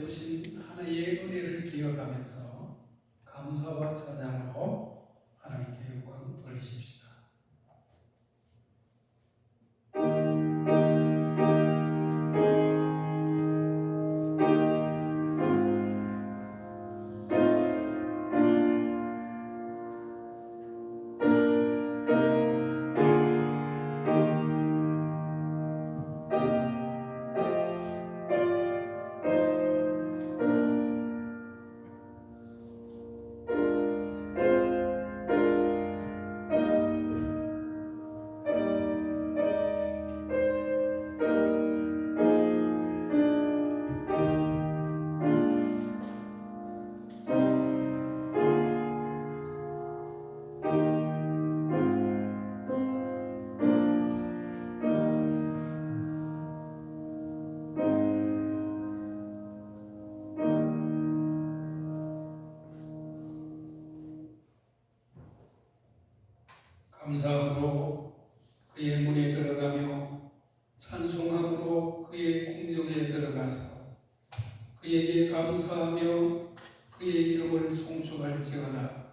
베푸신 하나님의 은혜를 기억하면서 감사와 찬양으로 하나님께 영광 돌리십시다. 감사함으로 그의 문에 들어가며 찬송함으로 그의 궁정에 들어가서 그에게 감사하며 그의 이름을 송축할지어다.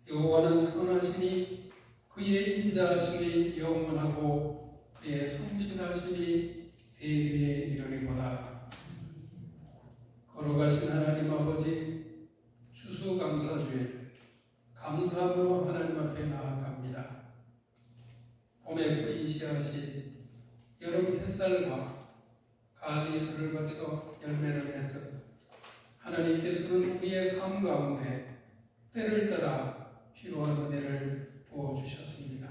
여호와는 선하시니 그의 인자하심이 영원하고 그의 성실하심이 대대에 이르리로다. 걸어가신 하나님 아버지, 추수감사주에 감사함으로 하나님 앞에 나아갑니다. 봄에 뿌리 씨앗이 여름 햇살과 가을 이슬을 거쳐 열매를 맺듯 하나님께서는 우리의 삶 가운데 때를 따라 필요한 은혜를 부어주셨습니다.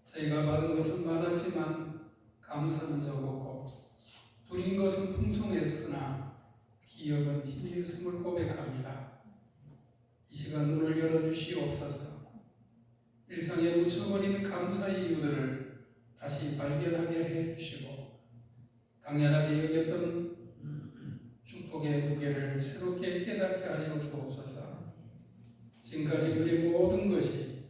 저희가 받은 것은 많았지만 감사는 적었고 누린 것은 풍성했으나 기억은 힘이 있음을 고백합니다. 이 시간 눈을 열어주시옵소서. 일상에 묻혀버리는 감사의 이유들을 다시 발견하게 해주시고 당연하게 여겼던 축복의 무게를 새롭게 깨닫게 하여 주옵소서. 지금까지 우리 모든 것이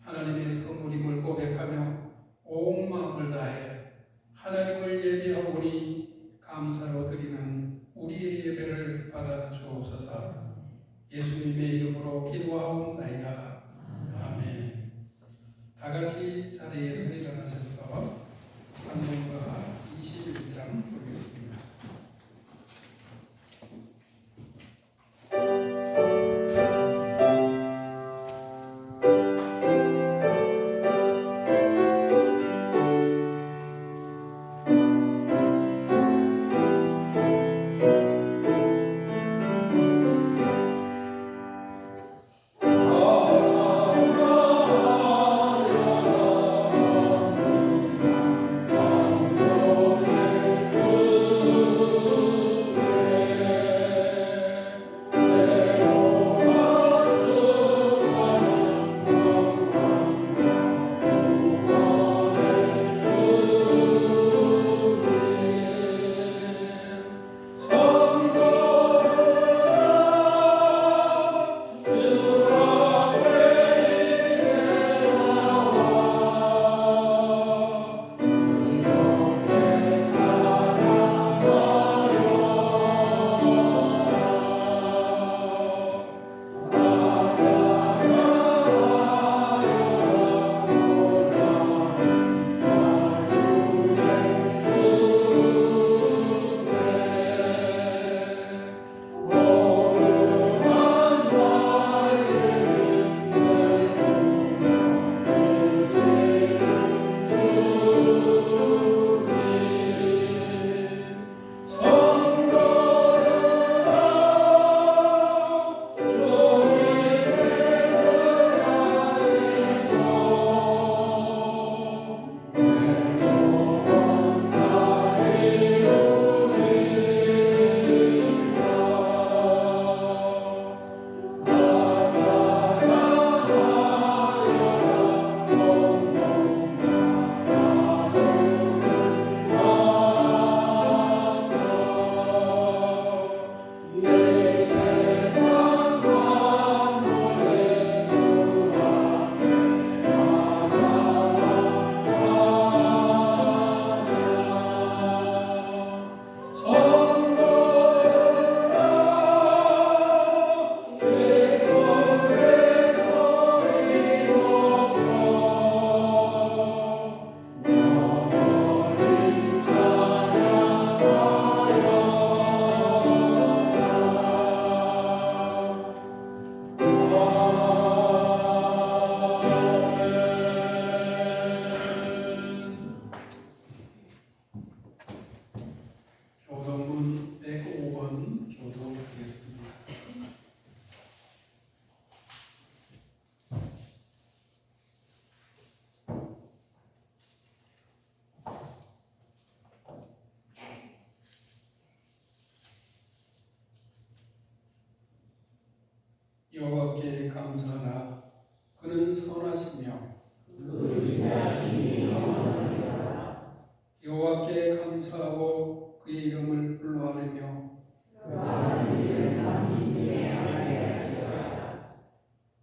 하나님의 선물임을 고백하며 온 마음을 다해 하나님을 예배하오니 감사로 드리는 우리의 예배를 받아 주옵소서. 예수님의 이름으로 기도하옵나이다. 아멘. 다 같이 자리에서 일어나셔서 찬송가 21장 부르겠습니다. 주 여호와께 감사하라. 그는 선하시며 여호와께 감사하고 그의 이름을 불러하려며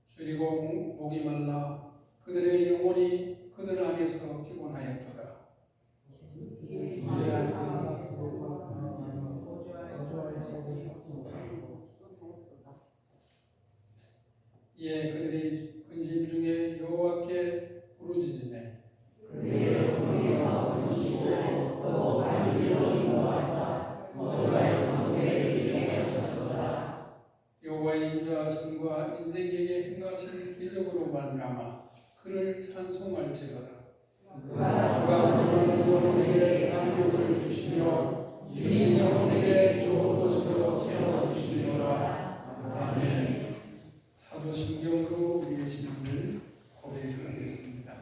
줄이고 목이 말라 그들의 영혼이 그들 안에서 피곤하였도다. 이에 그들이 근심 중에 여호와께 부르짖으매 여호와의 인자하심과 인생에게 행하실 기적으로 말미암아 그를 찬송할지로다. 그가 사랑하는 영혼에게 만족을 주시며 주인 영혼에게 좋은 것으로 채워주시리로다. 아멘. 사도신경으로 우리의 신앙을 고백하겠습니다.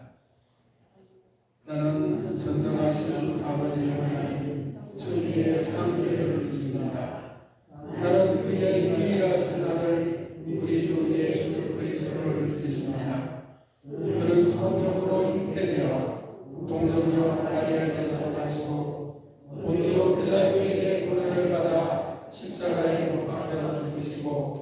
나는 전능하신 아버지 하나님 천지의 창조주를 믿습니다. 나는 그의 유일하신 아들 우리 주 예수 그리스도를 믿습니다. 그는 성령으로 잉태되어 동정녀 마리아에게서 나시고 본디오 빌라도에게 고난을 받아 십자가에 못 박혀 죽으시고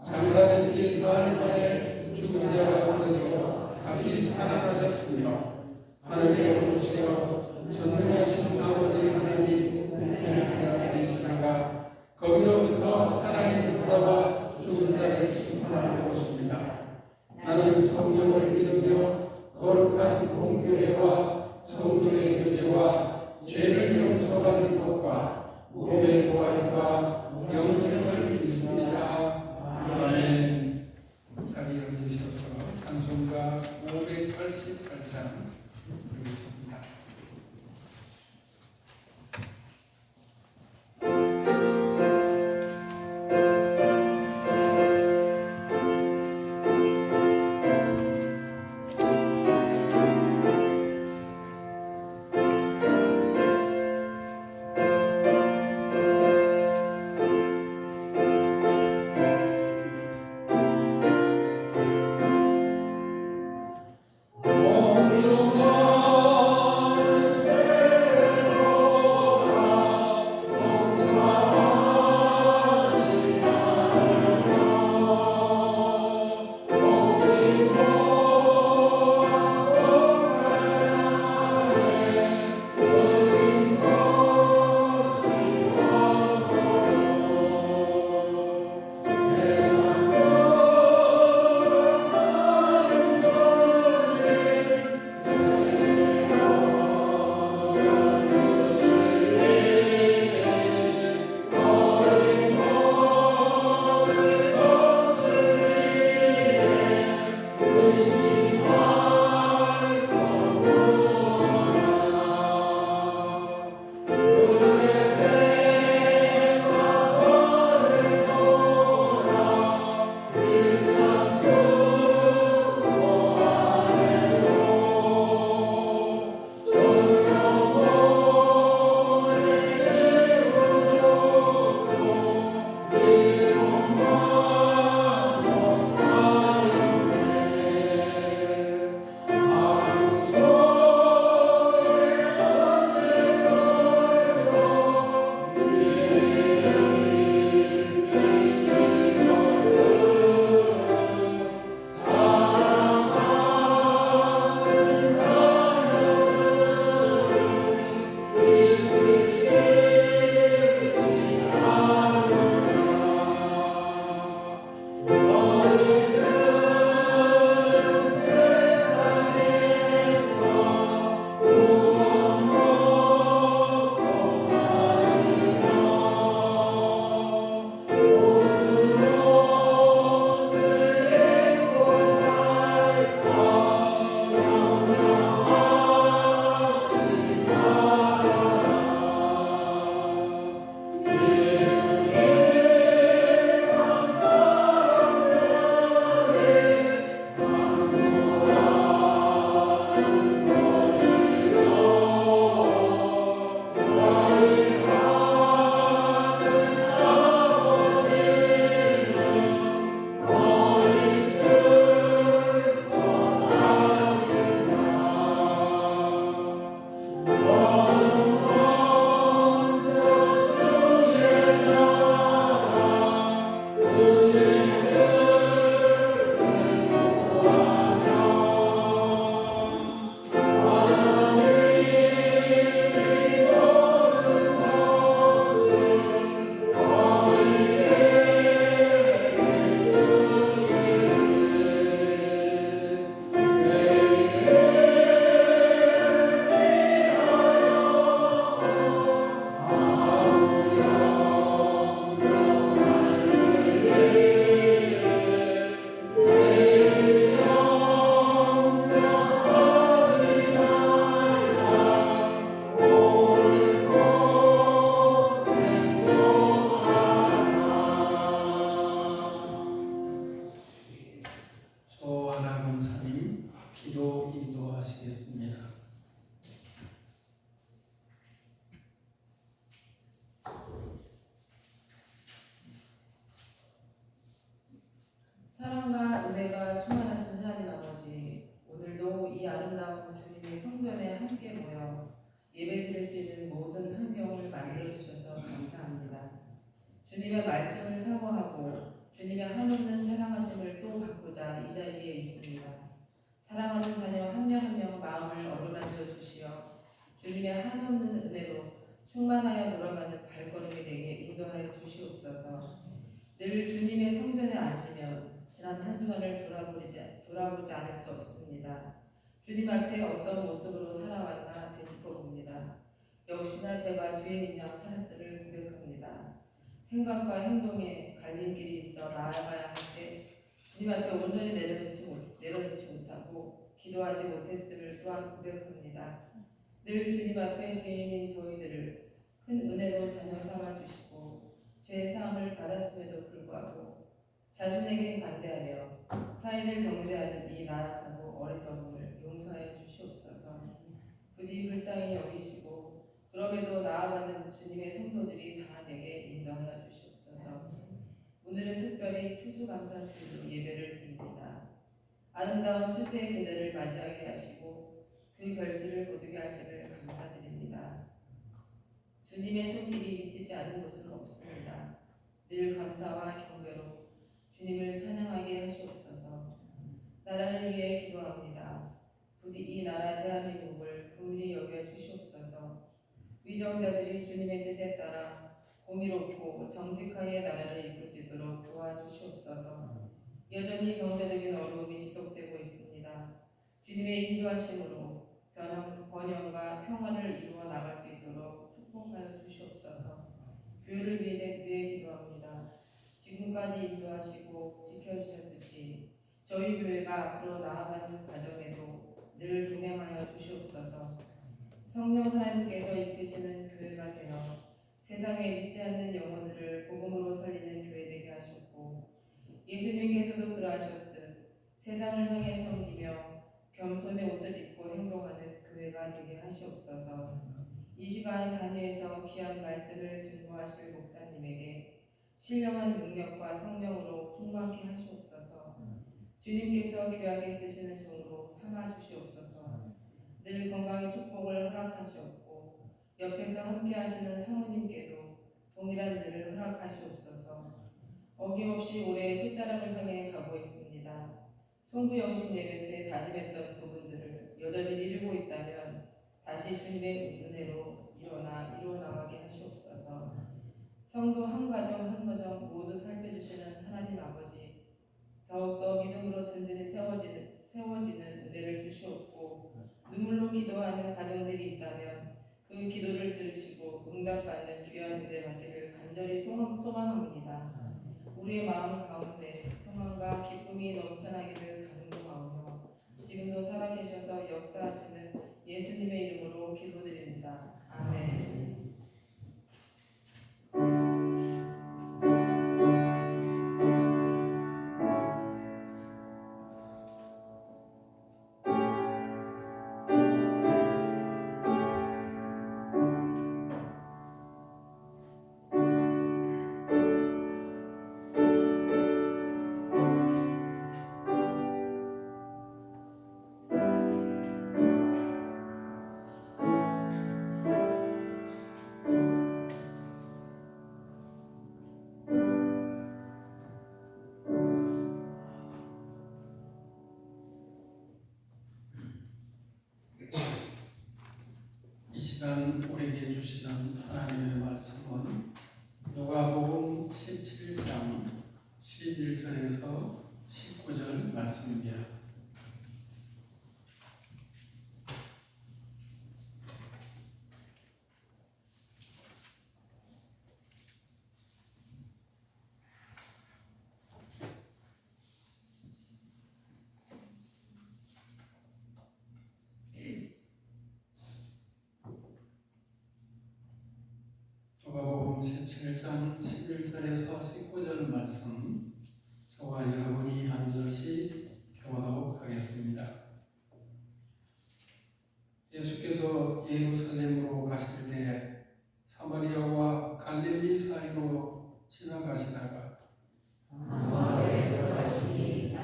장사된 지 사흘 만에 죽은 자 가운데서 다시 살아나셨으며 하늘에 오르시어 전능하신 아버지 하나님 우편에 앉아 계시다가 거기로부터 살아있는 자와 죽은 자를 심판하러 오십니다. 나는 성령을 믿으며 거룩한 공교회와 성도의 교제와 죄를 용서받는 것과 몸의 부활과 영생을 믿습니다. 아멘. 자리에 앉으셔서 찬송가 588장 부르겠습니다. 주님의 말씀을 사모하고 주님의 한없는 사랑하심을 또 받고자 이 자리에 있습니다. 사랑하는 자녀 한 명 한 명 마음을 어루만져 주시어 주님의 한없는 은혜로 충만하여 돌아가는 발걸음이 되게 인도하여 주시옵소서. 늘 주님의 성전에 앉으면 지난 한 주간을 돌아보지 않을 수 없습니다. 주님 앞에 어떤 모습으로 살아왔나 되짚어봅니다. 역시나 제가 주인인 양 살았음을 고백합니다. 생각과 행동에 갈림길이 있어 나아가야 할 때 주님 앞에 온전히 내려놓지 못하고 기도하지 못했음을 또한 고백합니다. 늘 주님 앞에 죄인인 저희들을 큰 은혜로 자녀 삼아주시고 죄 사함을 받았음에도 불구하고 자신에게 관대하며 타인을 정죄하는 이 나약하고 어리석음을 용서하여 주시옵소서. 부디 불쌍히 여기시고 그럼에도 나아가는 주님의 성도들이 다 내게 인도하여 주시옵소서. 오늘은 특별히 추수감사주일로 예배를 드립니다. 아름다운 추수의 계절을 맞이하게 하시고 그 결실을 거두게 하심을 감사드립니다. 주님의 손길이 미치지 않은 곳은 없습니다. 늘 감사와 경배로 주님을 찬양하게 하시옵소서. 나라를 위해 기도합니다. 부디 이 나라 대한민국을 긍휼히 여겨 주시옵소서. 위정자들이 주님의 뜻에 따라 공의롭고 정직하게 나라를 이끌 수 있도록 도와주시옵소서. 여전히 경제적인 어려움이 지속되고 있습니다. 주님의 인도하심으로 번영과 평화를 이루어 나갈 수 있도록 축복하여 주시옵소서. 교회를 위해 기도합니다. 지금까지 인도하시고 지켜주셨듯이 저희 교회가 앞으로 나아가는 과정에도 늘 동행하여 주시옵소서. 성령 하나님께서 이끄시는 교회가 되어 세상에 믿지 않는 영혼들을 복음으로 살리는 교회 되게 하셨고 예수님께서도 그러하셨듯 세상을 향해 섬기며 겸손의 옷을 입고 행동하는 교회가 되게 하시옵소서. 이 시간 단위에서 귀한 말씀을 증거하실 목사님에게 신령한 능력과 성령으로 충만케 하시옵소서. 주님께서 귀하게 쓰시는 종으로 삼아 주시옵소서. 늘 건강의 축복을 허락하시옵고 옆에서 함께 하시는 사모님께도 동일한 일을 허락하시옵소서. 어김없이 올해 끝자락을 향해 가고 있습니다. 송구영신 예배 때 다짐했던 부분들을 여전히 미루고 있다면 다시 주님의 은혜로 이루어 나가게 하시옵소서. 성도 한 가정 한 가정 모두 살펴주시는 하나님 아버지, 더욱더 믿음으로 든든히 세워지는 은혜를 주시옵고 눈물로 기도하는 가정들이 있다면 그 기도를 들으시고 응답받는 귀한 은혜 받기를 간절히 소망합니다. 우리의 마음 가운데 평안과 기쁨이 넘쳐나기를 간구하오며 지금도 살아계셔서 역사하시는 예수님의 이름으로 기도드립니다. 아멘. 이 시간 우리에게 주시는 하나님의 말씀은 누가복음 17장 11절에서 19절 말씀입니다. 누가복음 17장 11절에서 19절 말씀 저와 여러분이 한 절씩 교독 하겠습니다. 예수께서 예루살렘으로 가실 때 사마리아와 갈릴리 사이로 지나가시다가 마을에 들어가시니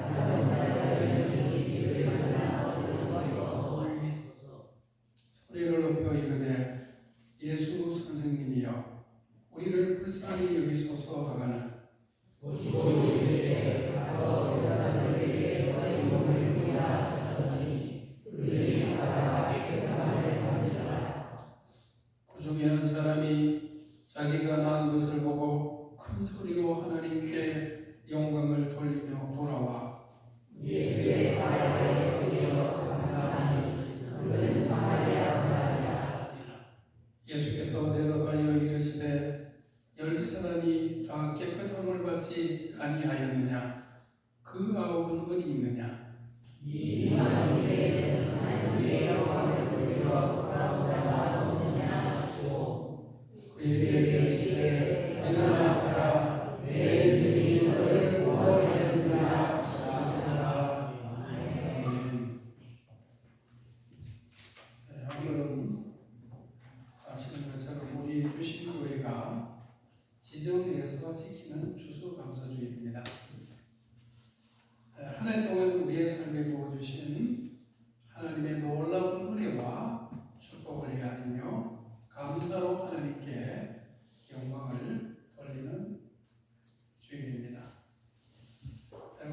소리를 높여 이르되 예수 선생님이여 우리를 불쌍히 여기소서 하거늘 그 중에 한 사람이 자기가 낳은 것을 보고 큰 소리로 하나님께 영광을 돌리며 돌아와 예수께서 대답하여 이르시되 10사람이 다 깨끗함을 받지 아니하였느냐? 그 9은 어디 있느냐? 그에게 이르시되 일어나 가라 내 눈이 너를 구원하였느니라 하시니라. 아멘. 오늘은 아시는 것처럼 우리 주신교회가 지정해서 지키는 추수감사주일입니다. 한 해 동안 우리의 삶에 부어주신 하나님의 놀라운 은혜와 축복을 헤아리며 감사로 하나님께 영광을 돌리는 주일입니다.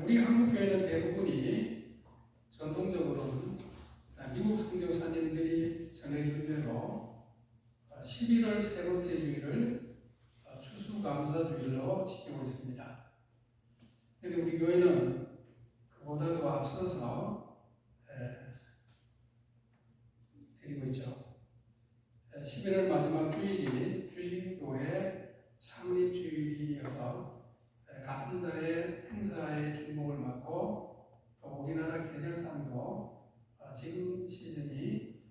우리 한국교회는 대부분이 전통적으로는 미국 선교사님들이 전해준 대로 11월 세 번째 주일을 추수감사주일로 지키고 있습니다. 그런데 우리 교회는 그보다도 앞서서 드리고 있죠. 11월 마지막 주일이 주신교회 창립주일이어서 같은 달에 행사의 주목을 맡고 또 우리나라 계절상도 지금 시즌이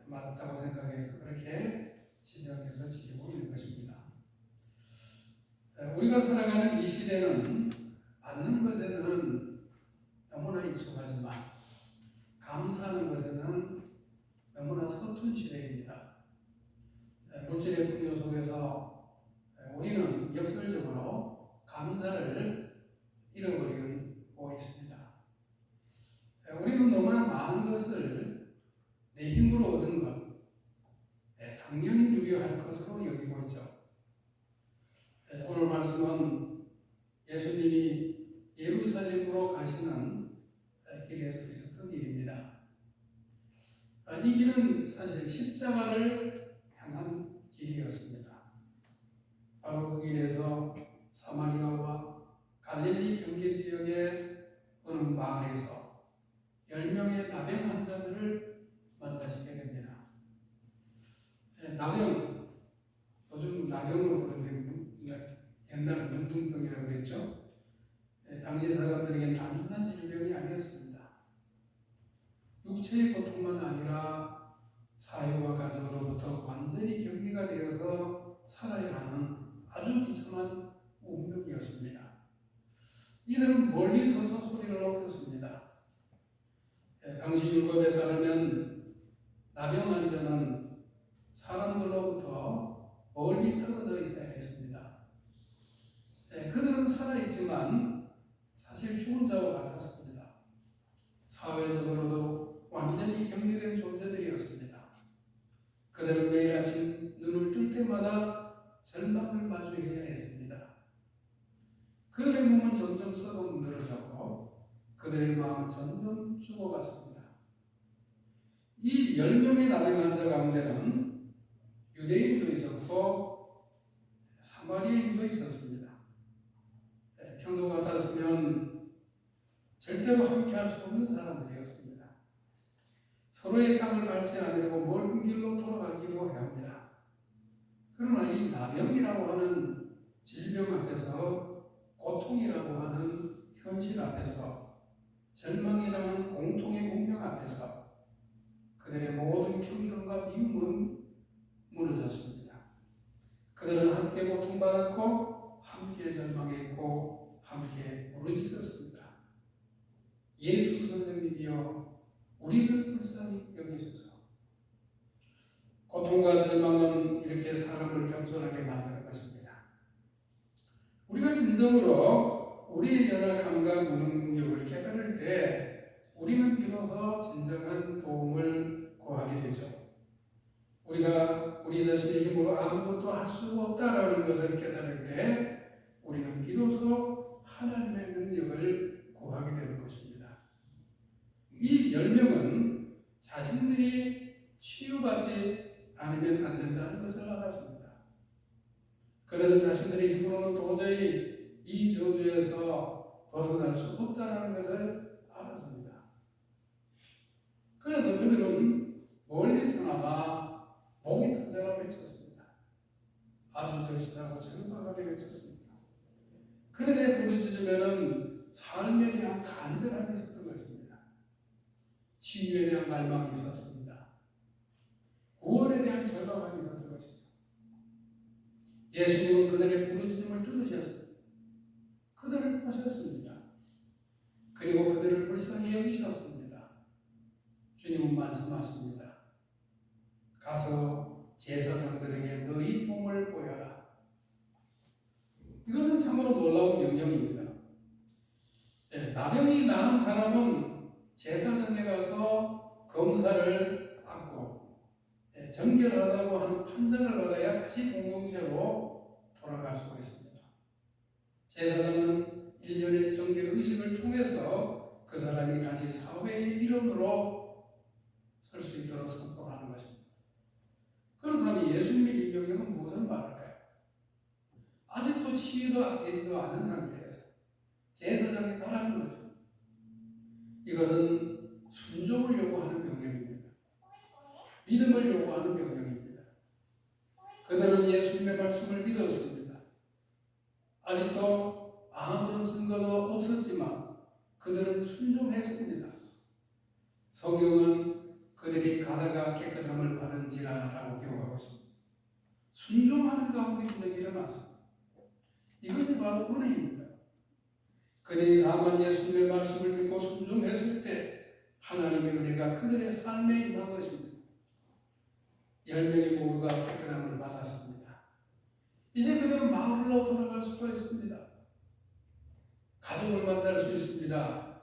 맞다고 생각해서 그렇게 지정해서 지키고 있는 것입니다. 우리가 살아가는 이 시대는 받는 것에는 너무나 익숙하지만 감사하는 것에는 너무나 서툰 시대입니다. 물질의 풍요 속에서 우리는 역설적으로 감사를 잃어버리고 있습니다. 우리는 너무나 많은 것을 내 힘으로 얻은 것, 당연히 누려할 것으로 여기고 있죠. 오늘 말씀은 예수님이 예루살렘으로 가시는 길에서 있었던 일입니다. 이 길은 사실 십자가를 향한 길이었습니다. 바로 그 길에서 사마리아와 갈릴리 경계 지역의 어느 마을에서 10명의 나병 환자들을 만나시게 됩니다. 나병, 요즘 나병으로 부르는데 옛날에 문둥병이라고 그랬죠. 당시 사람들에게는 단순한 질병이 아니었습니다. 육체의 고통만 아니라 사회와 가정으로부터 완전히 격리가 되어서 살아야 하는 아주 비참한 운명이었습니다. 이들은 멀리 서서 소리를 높였습니다. 당시 율법에 따르면 나병 환자는 사람들로부터 멀리 떨어져 있어야 했습니다. 그들은 살아있지만 사실 죽은 자와 같았습니다. 사회적으로도 완전히 격리된 존재들이었습니다. 그들은 매일 아침 눈을 뜰 때마다 절망을 마주해야 했습니다. 그들의 몸은 점점 썩어 문드러졌고 그들의 마음은 점점 죽어갔습니다. 이 10명의 나병 환자 가운데는 유대인도 있었고 사마리아인도 있었습니다. 평소 같았으면 절대로 함께할 수 없는 사람들이었습니다. 서로의 땅을 밟지 않으려고 먼 길로 돌아가기도 해야 합니다. 그러나 이 나병이라고 하는 질병 앞에서, 고통이라고 하는 현실 앞에서, 절망이라는 공통의 운명 앞에서 그들의 모든 경경과 미움은 무너졌습니다. 그들은 함께 고통받았고 함께 절망했고 함께 부르짖었습니다. 예수 선생님이여 우리를 불쌍히 여기소서. 고통과 절망은 이렇게 사람을 겸손하게 만드는 것입니다. 우리가 진정으로 우리의 연약함과 무능력을 깨달을 때 우리는 비로소 진정한 도움을 구하게 되죠. 우리가 우리 자신의 힘으로 아무것도 할 수 없다라는 것을 깨달을 때 우리는 비로소 하나님의 능력을 구하게 되는 것입니다. 이 10명은 자신들이 치유받지 않으면 안 된다는 것을 알았습니다. 그들은 자신들의 힘으로는 도저히 이 저주에서 벗어날 수 없다는 것을 알았습니다. 그래서 그들은 멀리서나마 목이 터져라 외쳤습니다. 아주 절실하고 절박하게 외쳤습니다. 그들의 부르짖음에는 삶에 대한 간절함이 있었던 것입니다. 치유에 대한 갈망이 있었습니다. 구원에 대한 절박함이 있었던 것이죠. 예수님은 그들의 부르짖음을 들으셨습니다. 그들을 보셨습니다. 그리고 그들을 불쌍히 여기셨습니다. 주님은 말씀하십니다. 가서 제사장들에게 너희 몸을 보여라. 이것은 참으로 놀라운 명령입니다. 나병이 나은 사람은 제사장에 가서 검사를 받고 정결하다고 하는 판정을 받아야 다시 공동체로 돌아갈 수가 있습니다. 제사장은 1년의 정결 의식을 통해서 그 사람이 다시 사회의 일원으로 설 수 있도록 선포하는 것입니다. 그렇다면 예수님의 이 명령은 무엇을 말할까요? 아직도 치유가 되지도 않은 상태에서 제사장에 가라는 거죠. 이것은 순종을 요구하는 명령입니다. 믿음을 요구하는 명령입니다. 그들은 예수님의 말씀을 믿었습니다. 아직도 아무런 증거도 없었지만 그들은 순종했습니다. 성경은 그들이 가다가 깨끗함을 받은지라라고 기록하고 있습니다. 순종하는 가운데 기적이 일어났습니다. 이것이 바로 은혜입니다. 그들이 다만 예수님의 말씀을 믿고 순종했을 때 하나님의 은혜가 그들의 삶에 임한 것입니다. 10명이 모두가 깨끗함을 받았습니다. 이제 그들은 마을로 돌아갈 수가 있습니다. 가족을 만날 수 있습니다.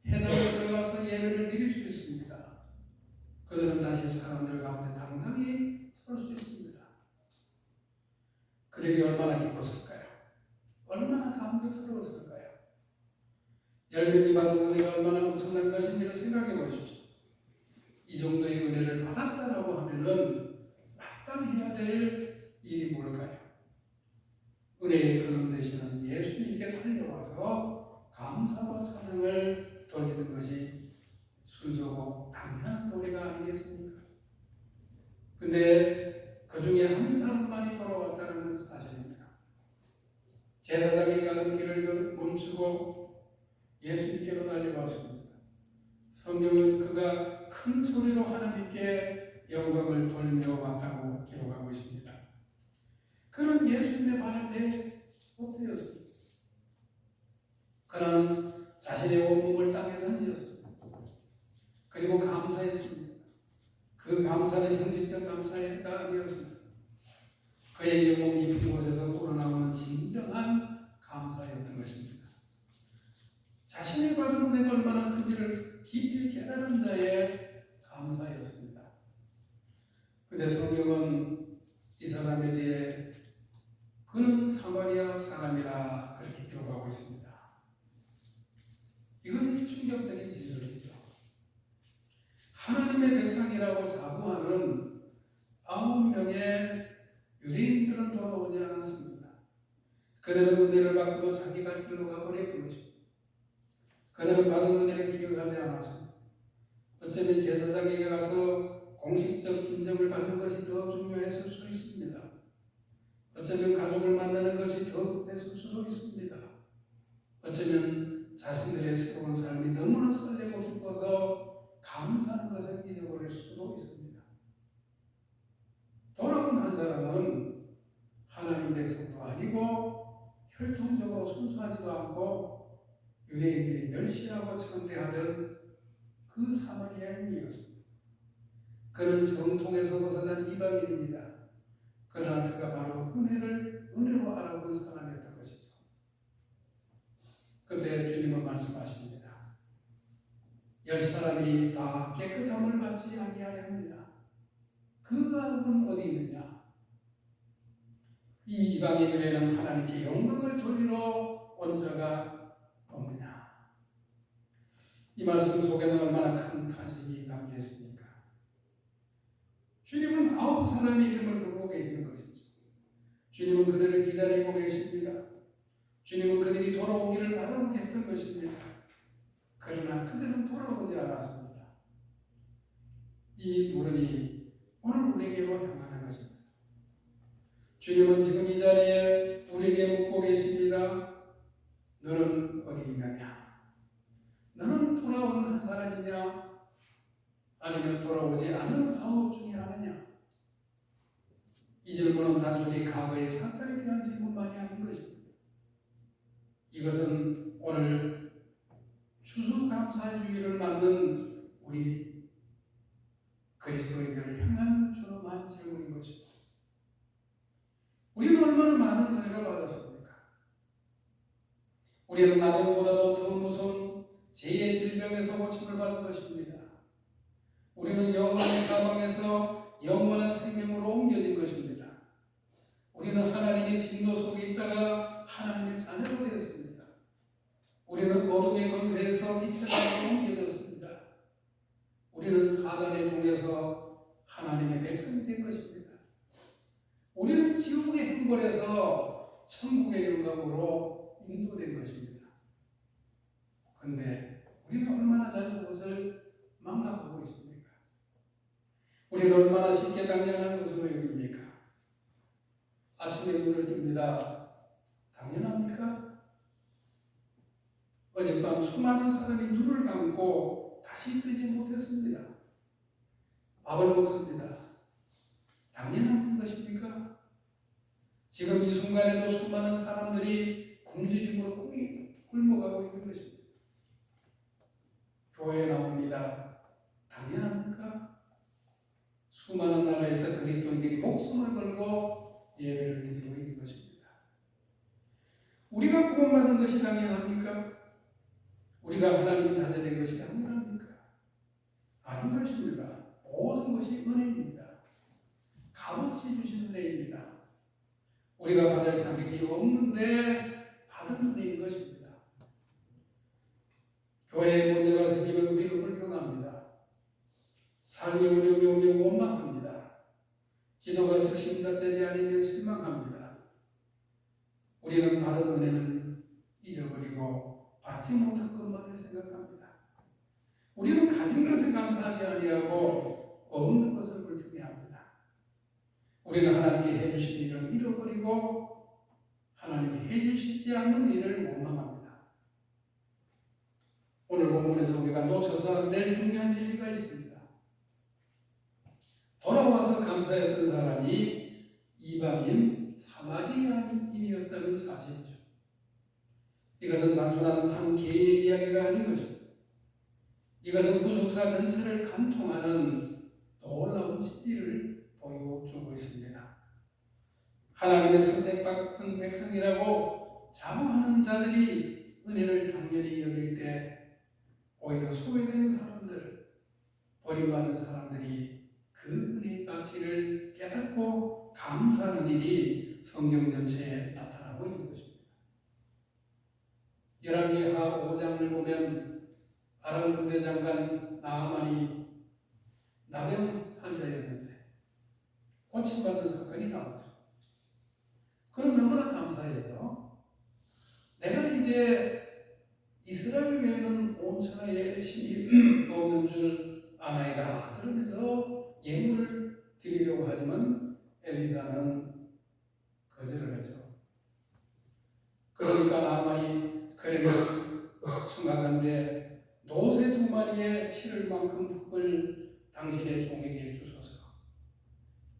회당에 들어가서 예배를 드릴 수 있습니다. 그들은 다시 사람들 가운데 당당히 설 수 있습니다. 그들이 얼마나 기뻤을까요? 얼마나 감격스러웠을까요? 10명이 받은 은혜가 얼마나 엄청난 것인지를 생각해 보십시오. 이 정도의 은혜를 받았다라고 하면은 마땅해야 될 일이 뭘까요? 은혜의 근원 되시는 예수님께 달려와서 감사와 찬양을 돌리는 것이 순수하고 당연한 도리가 아니겠습니까? 근데 그 중에 한 사람만이 돌아왔다는 사실입니다. 제사장이 가던 길을 멈추고 예수님께로 달려왔습니다. 성경은 그가 큰 소리로 하나님께 영광을 돌리며 왔다고 기록하고 있습니다. 그는 예수님의 발에 엎드렸습니다. 그는 자신의 온몸을 땅에 던지었습니다. 그리고 감사했습니다. 그 감사는 형식적 감사가 아니었습니다. 그의 영혼 깊은 곳에서 우러나오는 진정한 감사였던 것입니다. 자신의 받은 은혜가 얼마나 큰지를 깊이 깨달은 자의 감사였습니다. 그런데 성경은 이 사람에 대해 그는 사마리아 사람이라 그렇게 기록하고 있습니다. 이것은 충격적인 진술이죠. 하나님의 백성이라고 자부하는 9명의 유대인들은 돌아오지 않았습니다. 그들은 은혜를 받고도 자기 갈 길로 가버렸던 것입니다. 그들은 받은 은혜를 기억하지 않았습니다. 어쩌면 제사장에게 가서 공식적 인정을 받는 것이 더 중요했을 수 있습니다. 어쩌면 가족을 만나는 것이 더 급했을 수도 있습니다. 어쩌면 자신들의 새로운 삶이 너무나 설레고 기뻐서 감사하는 것을 잊어버릴 수도 있습니다. 돌아온 한 사람은 하나님 백성도 아니고 혈통적으로 순수하지도 않고 유대인들이 멸시하고 천대하던 그 사마리아인이었습니다. 그는 정통에서 벗어난 이방인입니다. 그러나 그가 바로 은혜를 은혜로 알아본 사람이었던 것이죠. 그때 주님은 말씀하십니다. 10사람이 다 깨끗함을 받지 아니하였느냐? 그 아합은 어디 있느냐? 이 이방인 교회는 하나님께 영광을 돌리러 온 자가 없느냐? 이 말씀 속에는 얼마나 큰 탄식이 담겨 있습니까? 주님은 9사람의 이름을 부르고 계시는 것이죠. 주님은 그들을 기다리고 계십니다. 주님은 그들이 돌아오기를 바라고 계셨던 것입니다. 그러나 그들은 돌아오지 않았습니다. 이 물음이 오늘 우리에게로 향하는 것입니다. 주님은 지금 이 자리에 우리에게 묻고 계십니다. 너는 어디 있느냐? 너는 돌아온 한 사람이냐? 아니면 돌아오지 않은 9 중에 하나냐? 이 질문은 단순히 과거의 사건에 대한 질문만이 아닌 것입니다. 이것은 오늘 추수감사주의를 만든 우리 그리스도인들을 향하는 준엄한 질문인 것입니다. 우리는 얼마나 많은 은혜를 받았습니까? 우리는 나병보다도 더 무서운 죄의 질병에서 고침을 받은 것입니다. 우리는 영원한 사망에서 영원한 생명으로 옮겨진 것입니다. 우리는 하나님의 진노 속에 있다가 하나님의 자녀가 되었습니다. 우리는 어둠의 권세에서 빛의 나라로 옮겨졌습니다. 우리는 사단의 종에서 하나님의 백성이 된 것입니다. 우리는 지옥의 형벌에서 천국의 영광으로 인도된 것입니다. 그런데 우리는 얼마나 자주 그것을 망각하고 있습니까? 우리는 얼마나 쉽게 당연한 것으로 여깁니까? 아침에 눈을 뜹니다. 당연합니까? 어젯밤 수많은 사람이 눈을 감고 다시 뜨지 못했습니다. 밥을 먹습니다. 당연한 것입니까? 지금 이 순간에도 수많은 사람들이 굶주림으로 굶어가고 있는 것입니다. 교회에 나옵니다. 당연합니까? 수많은 나라에서 그리스도인들이 목숨을 걸고 예배를 드리고 있는 것입니다. 우리가 구원받은 것이 당연합니까? 우리가 하나님의 자녀된 것이 당연합니까? 아닌 것입니다. 모든 것이 은혜입니다. 값없이 주신 은혜입니다. 우리가 받을 자격이 없는데 받은 은혜인 것입니다. 교회에 문제가 생기면 우리는 불평합니다. 삶이 어려움이 오면 원망합니다. 기도가 즉시응답되지 않으면 실망합니다. 우리는 받은 은혜는 잊어버리고 받지 못한 것만을 생각합니다. 우리는 가진 것에 감사하지 아니하고 없는 것을 불평해합니다. 우리는 하나님께 해주신 일을 잃어버리고 하나님께 해주시지 않는 일을 원망합니다. 오늘 본문에서 우리가 놓쳐서 안 될 중요한 진리가 있습니다. 돌아와서 감사했던 사람이 이방인 사마리아인이었다는 사실이죠. 이것은 단순한 한 개인의 이야기가 아닌 것입니다. 이것은 구속사 전체를 관통하는 놀라운 진리를 보여주고 있습니다. 하나님의 선택받은 백성이라고 자부하는 자들이 은혜를 당연히 여길 때 오히려 소외된 사람들, 버림받은 사람들이 그 은혜의 가치를 깨닫고 감사하는 일이 성경 전체에 나타나고 있는 것입니다. 열왕기하 5장을 보면 아람 군대 장관 나아만이 나병 환자였는데 고침받은 사건이 나오죠. 그럼 너무나 감사해서 내가 이제 이스라엘 외에는 온 천하에 신이 없는 줄 아나이다. 그러면서 예물을 드리려고 하지만 엘리사는 거절을 하죠. 그러니까 나아만이 그래도 청각한데 노새 2마리에 실을 만큼 흙을 당신의 종에게 주소서.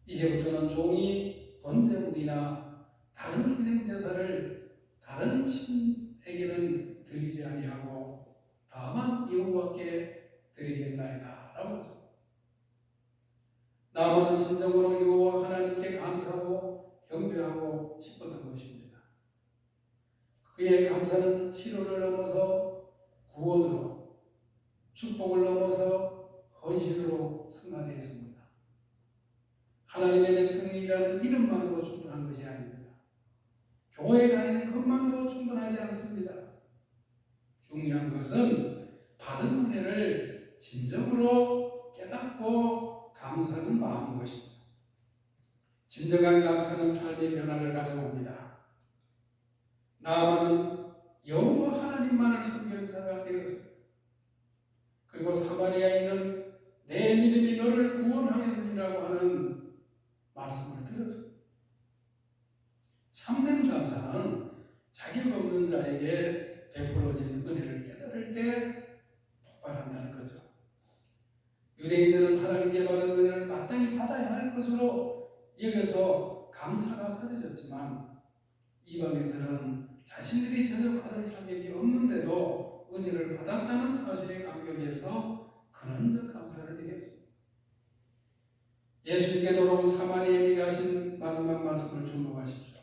이제부터는 종이 번제물이나 다른 희생제사를 다른 신에게는 드리지 아니하고 다만 여호와께 드리겠나이다 라고 하죠. 나아만은 진정으로 여호와 하나님께 감사하고 경배하고 싶었던 것입니다. 그의 감사는 치료를 넘어서 구원으로, 축복을 넘어서 헌신으로 승화되었습니다. 하나님의 백성이라는 이름만으로 충분한 것이 아닙니다. 교회에 다니는 것만으로 충분하지 않습니다. 중요한 것은 받은 은혜를 진정으로 깨닫고 감사하는 마음인 것입니다. 진정한 감사는 삶의 변화를 가져옵니다. 나아만은 여호와 하나님만을 섬기는 자가 되었습니다. 그리고 사마리아인은 내 믿음이 너를 구원하였느니라고 하는 말씀을 들었습니다. 참된 감사는 자격 없는 자에게 베풀어진 은혜를 깨달을 때 폭발한다는 거죠. 유대인들은 하나님께 받은 은혜를 마땅히 받아야 할 것으로 여겨서 감사가 사라졌지만 이방인들은 자신들이 전혀 받을 자격이 없는데도 은혜를 받았다는 사실에 감격해서 근원적 감사를 드렸습니다. 예수님께 돌아온 사마리아인에게 하신 마지막 말씀을 주목하십시오.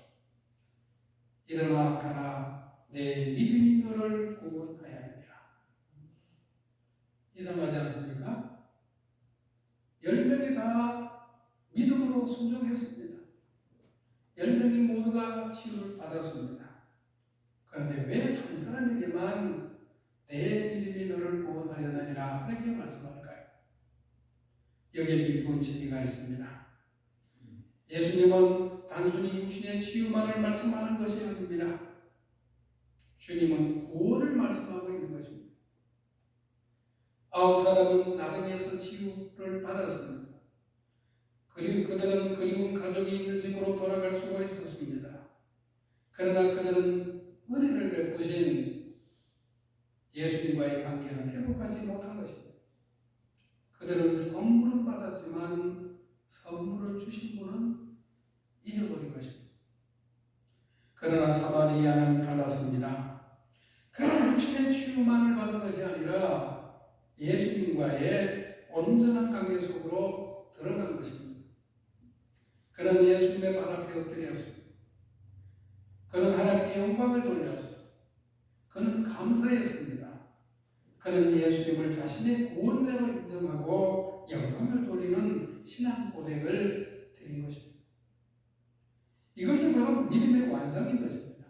일어나 가라, 내 믿음이 너를 구원하였느니라. 이상하지 않습니까? 10명이 다 믿음으로 순종했습니다. 10명이 모두가 치유를 받았습니다. 그런데 왜 한 사람에게만 내 믿음이 너를 구원하였느니라 그렇게 말씀할까요? 여기에 깊은 진리가 있습니다. 예수님은 단순히 육신의 치유만을 말씀하는 것이 아닙니다. 주님은 구원을 말씀하고 있는 것입니다. 9사람은 나병에서 치유를 받았습니다. 그리고 그들은 그리운 가족이 있는 집으로 돌아갈 수가 있었습니다. 그러나 그들은 은혜를 베푸신 예수님과의 관계를 회복하지 못한 것입니다. 그들은 선물은 받았지만 선물을 주신 분은 잊어버린 것입니다. 그러나 사마리아는 달랐습니다. 그런 육신의 치유만을 받은 것이 아니라 예수님과의 온전한 관계 속으로 들어간 것입니다. 그는 예수님의 발 앞에 엎드렸습니다. 그는 하나님께 영광을 돌렸습니다. 그는 감사했습니다. 그는 예수님을 자신의 구원자로 인정하고 영광을 돌리는 신앙 고백을 드린 것입니다. 이것이 바로 믿음의 완성인 것입니다.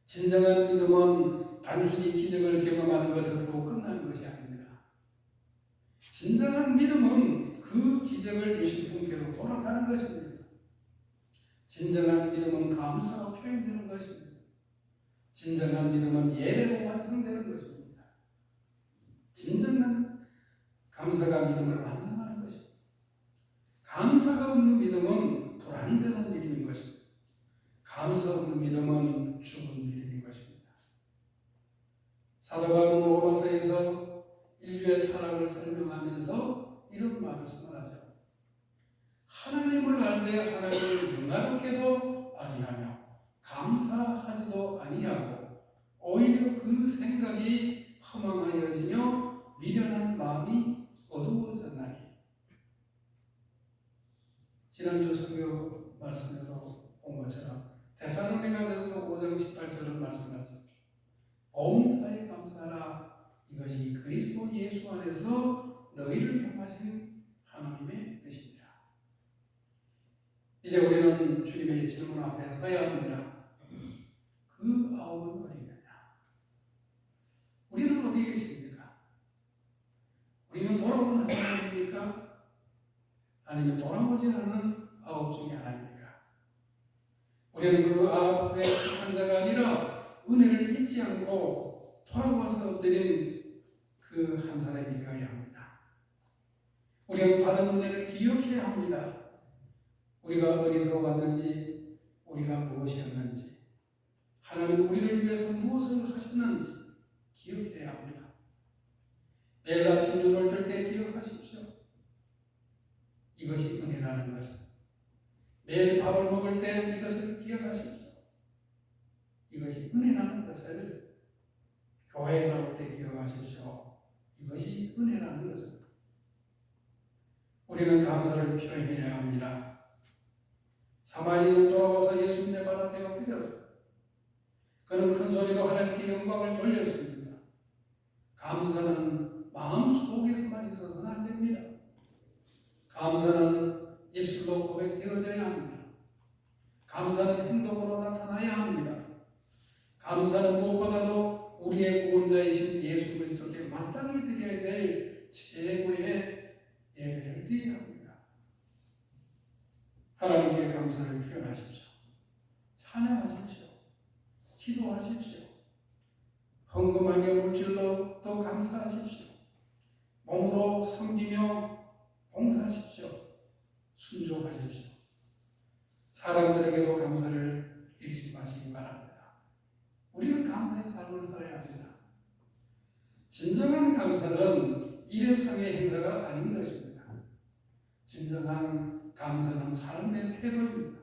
진정한 믿음은 단순히 기적을 경험하는 것으로 끝나는 것이 아닙니다. 진정한 믿음은 그 기적을 주신 분께로 돌아가는 것입니다. 진정한 믿음은 감사로 표현되는 것입니다. 진정한 믿음은 예배로 완성되는 것입니다. 진정한 감사가 믿음을 완성하는 것입니다. 감사가 없는 믿음은 불완전한 믿음인 것입니다. 감사 없는 믿음은 죽은 믿음인 것입니다. 사도 바울은 로마서에서 인류의 타락을 설명하면서 이런 말을 선언하죠. 하나님을 알되 하나님을 영화롭게도 아니하며 감사하지도 아니하고 오히려 그 생각이 허망하여지며 미련한 마음이 어두워졌나니. 지난주 설교 말씀에도 본 것처럼 데살로니가전서 5장 18절은 말씀하죠. 범사에 감사하라. 이것이 그리스도 예수 안에서 너희를 용하신 하나님의 뜻입니다. 이제 우리는 주님의 질문 앞에 서야 합니다. 그 아홉은 어디 있느냐? 우리는 어디에 있습니까? 우리는 돌아오는 하나님입니까? 아니면 돌아오지 않은 아홉 중에 하나입니까? 우리는 그 아홉에 속한 자가 아니라 은혜를 잊지 않고 돌아와서 엎드린 그 한 사람이 되어야 합니다. 우리는 받은 은혜를 기억해야 합니다. 우리가 어디서 왔는지, 우리가 무엇이었는지, 하나님은 우리를 위해서 무엇을 하셨는지 기억해야 합니다. 내일 아침 눈을 뜰 때 기억하십시오. 이것이 은혜라는 것을. 내일 밥을 먹을 때 이것을 기억하십시오. 이것이 은혜라는 것을. 교회에 나올 때 기억하십시오. 이것이 은혜라는 것을. 우리는 감사를 표현해야 합니다. 사마리아인은 돌아와서 예수님의 발 앞에 엎드렸습니다. 그는 큰 소리로 하나님께 영광을 돌렸습니다. 감사는 마음 속에서만 있어서는 안 됩니다. 감사는 입술로 고백되어져야 합니다. 감사는 행동으로 나타나야 합니다. 감사는 무엇보다도 우리의 구원자이신 예수 그리스도께 마땅히 드려야 될 최고의 예배를 드려야 합니다. 하나님께 감사를 표현하십시오. 찬양하십시오. 기도하십시오. 헌금하며 물질로 또 감사하십시오. 몸으로 섬기며 봉사하십시오. 순종하십시오. 사람들에게도 감사를 잃지 마시기 바랍니다. 우리는 감사의 삶을 살아야 합니다. 진정한 감사는 일회성의 행사가 아닌 것입니다. 진정한 감사는 삶의 태도입니다.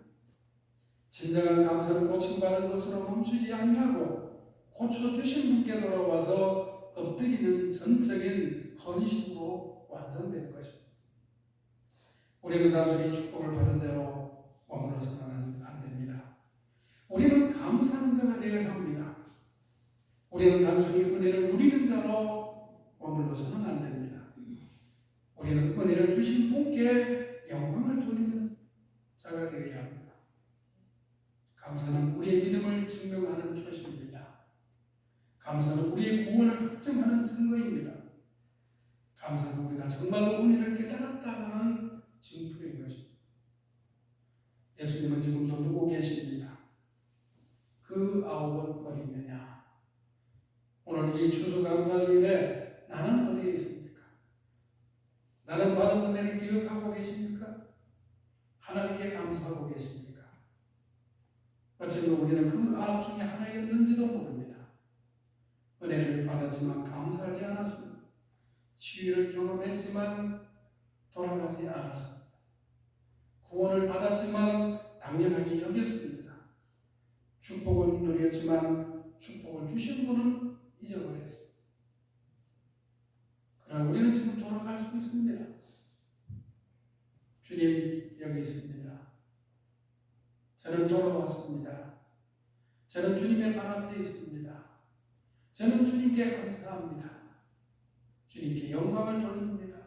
진정한 감사는 고침받은 것으로 멈추지 아니하고 고쳐주신 분께 돌아와서 엎드리는 전적인 헌신으로 완성되는 것입니다. 우리는 단순히 축복을 받은 자로 머물러서는 안 됩니다. 우리는 감사하는 자가 되어야 합니다. 우리는 단순히 은혜를 누리는 자로 머물러서는 안 됩니다. 우리는 은혜를 주신 분께 영광을 돌리는 자가 되어야 합니다. 감사는 우리의 믿음을 증명하는 표시입니다. 감사는 우리의 구원을 확증하는 증거입니다. 감사는 우리가 정말로 은혜를 깨달았다는 증표인 것입니다. 예수님은 지금도 누구 계십니다. 그 아홉은 어디 있느냐? 오늘 이 추수감사주일에 나는 어디에 있습니까? 나는 받은 은혜를 기억하고 계십니까? 하나님께 감사하고 계십니까? 어쩌면 우리는 그 아홉 중에 하나였는지도 모릅니다. 은혜를 받았지만 감사하지 않았습니다. 치유를 경험했지만 돌아가지 않았습니다. 구원을 받았지만 당연하게 여겼습니다. 축복을 누렸지만 축복을 주신 분은 잊어버렸습니다. 그러나 우리는 지금 돌아갈 수 있습니다. 주님 여기 있습니다. 저는 돌아왔습니다. 저는 주님의 발 앞에 있습니다. 저는 주님께 감사합니다. 주님께 영광을 돌립니다.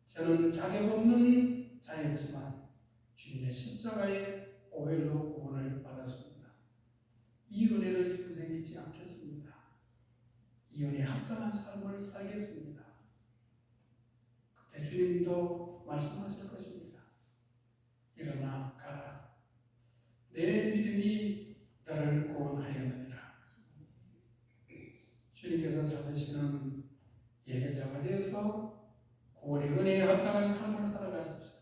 저는 자격 없는 자였지만 주님의 십자가의 보혈로 구원을 받았습니다. 이 은혜를 평생 잊지 않겠습니다. 이 은혜에 합당한 삶을 살겠습니다. 그때 주님도 말씀하실 것입니다. 일어나 가라. 내 믿음이 너를 구원하였느니라. 주님께서 찾으시는 예배자가 되어서 구원의 은혜에 합당한 삶을 살아가십시오.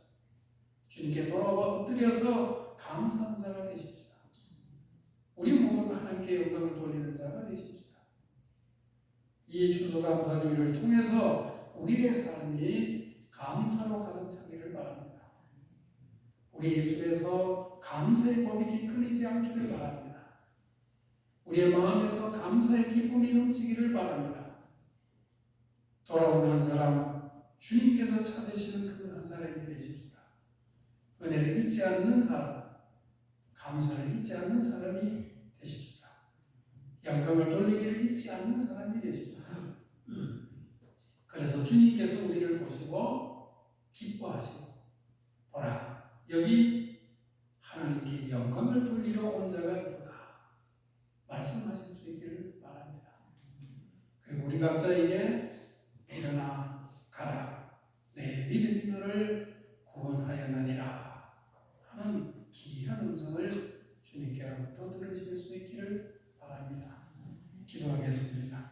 주님께 돌아와 엎드려서 감사하는 자가 되십시다. 우리 모두가 하나님께 영광을 돌리는 자가 되십시다. 이 추수감사주일을 통해서 우리의 삶이 감사로 가득 차기를 바랍니다. 우리 입술에서 감사의 고백이 끊이지 않기를 바랍니다. 우리의 마음에서 감사의 기쁨이 넘치기를 바랍니다. 돌아온 한 사람, 주님께서 찾으시는 그 한 사람이 되십시다. 은혜를 잊지 않는 사람, 감사를 잊지 않는 사람이 되십시다. 영광을 돌리기를 잊지 않는 사람이 되십시다. 그래서 주님께서 우리를 보시고 기뻐하시고, 보라, 여기 하나님께 영광을 돌리러 온 자가 있도다 말씀하실 수 있기를 바랍니다. 그리고 우리 각자에게 일어나 가라, 내 믿음이 너를 구원하였느니라 하는 귀한 음성을 주님께로부터 들으실 수 있기를 바랍니다. 기도하겠습니다.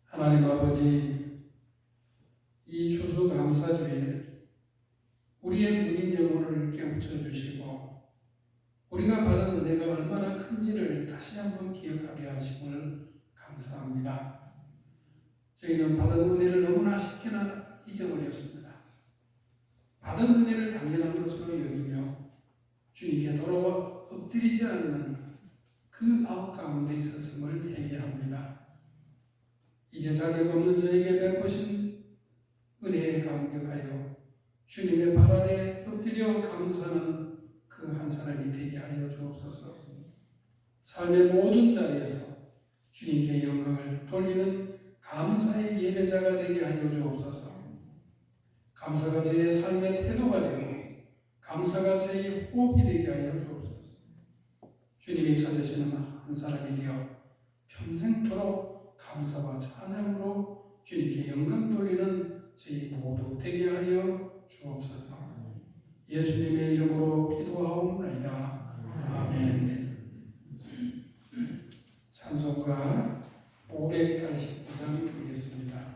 하나님 아버지, 이 추수감사주일 우리의 무딘 영혼을 깨우쳐 주시고 우리가 받은 은혜가 얼마나 큰지를 다시 한번 기억하게 하심을 감사합니다. 저희는 받은 은혜를 너무나 쉽게나 잊어버렸습니다. 받은 은혜를 당연한 것으로 여기며 주님께 돌아와 엎드리지 않는 그 아홉 가운데 있었음을 회개합니다. 이제 자격 없는 저에게 베푸신 은혜에 감격하여 주님의 발 아래 엎드려 감사하는 그 한 사람이 되게 하여 주옵소서. 삶의 모든 자리에서 주님께 영광을 돌리는 감사의 예배자가 되게 하여 주옵소서. 감사가 제 삶의 태도가 되고 감사가 제 호흡이 되게 하여 주옵소서. 주님이 찾으시는 한 사람이 되어 평생토록 감사와 찬양으로 주님께 영광 돌리는 저희 모두 되게 하여 주옵소서. 예수님의 이름으로 기도하옵나이다. 아멘. 찬송가 589장 드리겠습니다.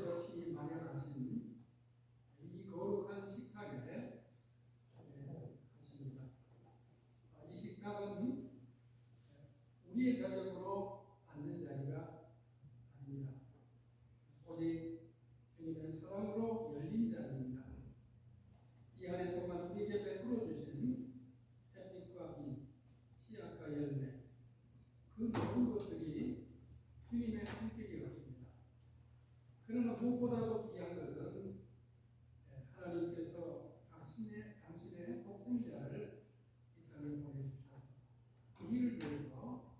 주님께서 친히 마련하신 이 거룩한 식탁에 하십니다. 이 식탁은 우리의 자격으로 앉는 자리가 아닙니다. 오직 주님의 사랑으로 열린 자리입니다. 이 한 해 동안 우리에게 베풀어 주신 햇빛과 빛, 씨앗과 열매, 그 모든 것들이 주님의 손길이었습니다. 그러나 무엇보다도 귀한 것은 하나님께서 당신의 독생자를 이 땅에 보내주셔서 우리를 위해서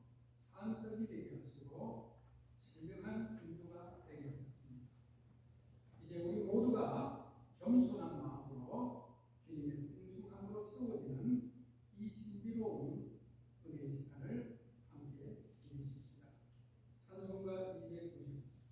산 떡이 되게 하시고 신령한 인도가 되게 하셨습니다. 이제 우리 모두가 겸손한 마음으로 주님의 풍성함으로 채워지는 이 신비로운 은혜의 시간을 함께 지내십시다. 찬송가 229장 보겠습니다.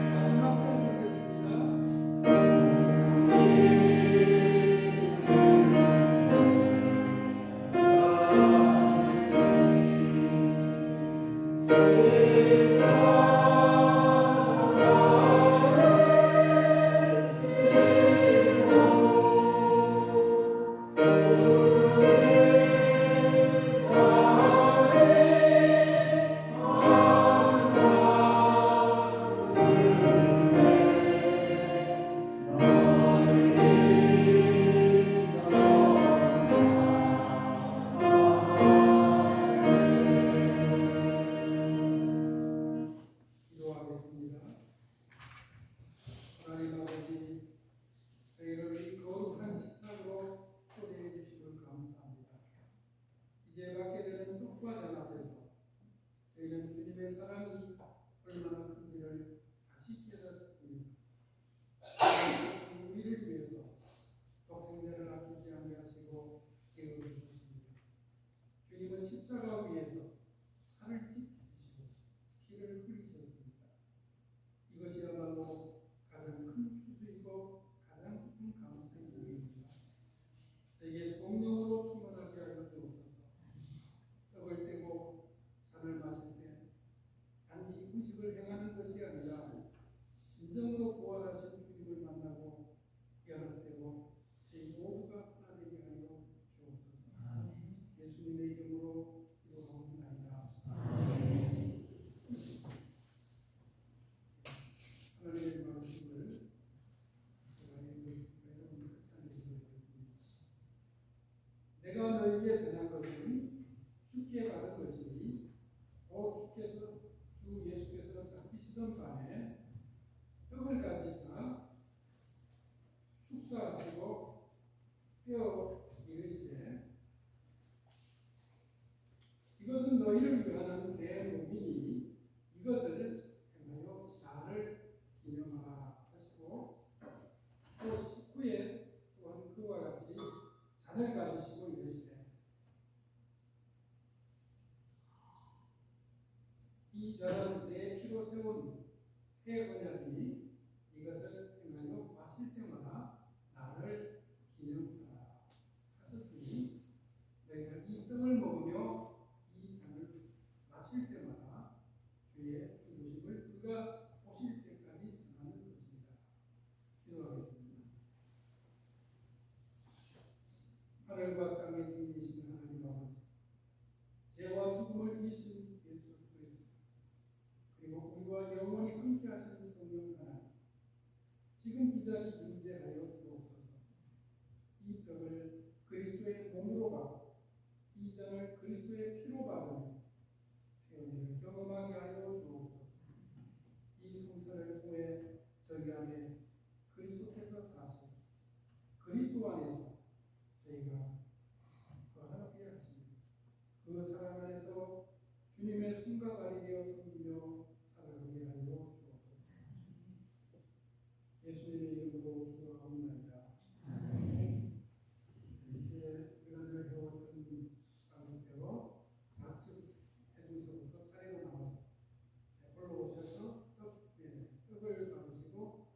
마지막 장 보겠습니다. 기도하겠습니다. 하나님 아버지, 저희를 이 거룩한 식탁으로 초대해 주심을 감사합니다. 이제 받게 되는 떡과 잔 앞에서 저희는 주님의 사랑이 얼마나 큰지를 다시 깨닫습니다. 하나님께서 우리를 위해서 독생자를 아끼지 아니하시고 깨어 주셨습니다. 주님은 십자가 위에서 살을 찢으시고 피를 흘리셨습니다. 이것이야말로 가장 큰 추수이고 가장 깊은 감사의 의미입니다. 저에게 성령으로 충만하게 하여 주옵소서. 떡을 떼고 잔을 마실 때 단지 의식을 행하는 것이 아니라 진정으로 부활하신 주님을 만나고 연합되고 저희 모두가 하나 되게 하여 주옵소서. 예수님의 이름으로 기도하옵나이다. 하나님의 말씀을 제가 읽으시면서 찬양드리겠습니다. 내가 너희에게 전한 것은 주께 받은 것이니 곧 주께서 주 예수께서 잡히시던 밤에 떡을 가지사 축사하시고 떼어 이르시되 이것은 너희를 위하는 내 몸이니 이것을 행하여 나를 기념하라 하시고 또 식후에 또한 그와 같이 잔을 가지시고 이르시되 이 잔은 내 피로 세운 새 언약이니 이것을 행하여 마실 때마다 나를 기념하라 하셨으니 너희가 이 떡을 먹으며 이 잔을 마실 때마다 주의 죽으심을 그가 오실 때까지 전하는 것입니다. 기도하겠습니다. 하늘과 땅의 주님이신 하나님 아버지, 성령 하나님, 지금 이 자리 임재하여 주옵소서. 이 벽을 그리스도의 몸으로 받고 이 잔을 그리스도의 피로 받으며 세운을 경험하게 하여 주옵소서. 이 성찬을 통해 저희 안에 그리스도께서 사시고 그리스도 안에서 저희가 거하게 하시며 그 사랑 안에서 주님의 손과 발이 되어 섬기며 살아가게 하여 주옵소서. 예수님의 이름으로 기도하옵나이다. 이제 우리가 늘 해왔던 방식대로 좌측 해중서부터 차례로 나와서 올라오셔서 떡을 받으시고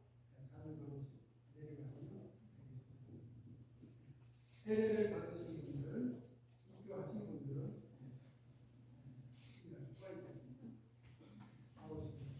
잔을 받으시고 내려가시면 되겠습니다. 세례를 받으신 분들, 입교하신 분들은 수가 있겠습니다. 나오시죠.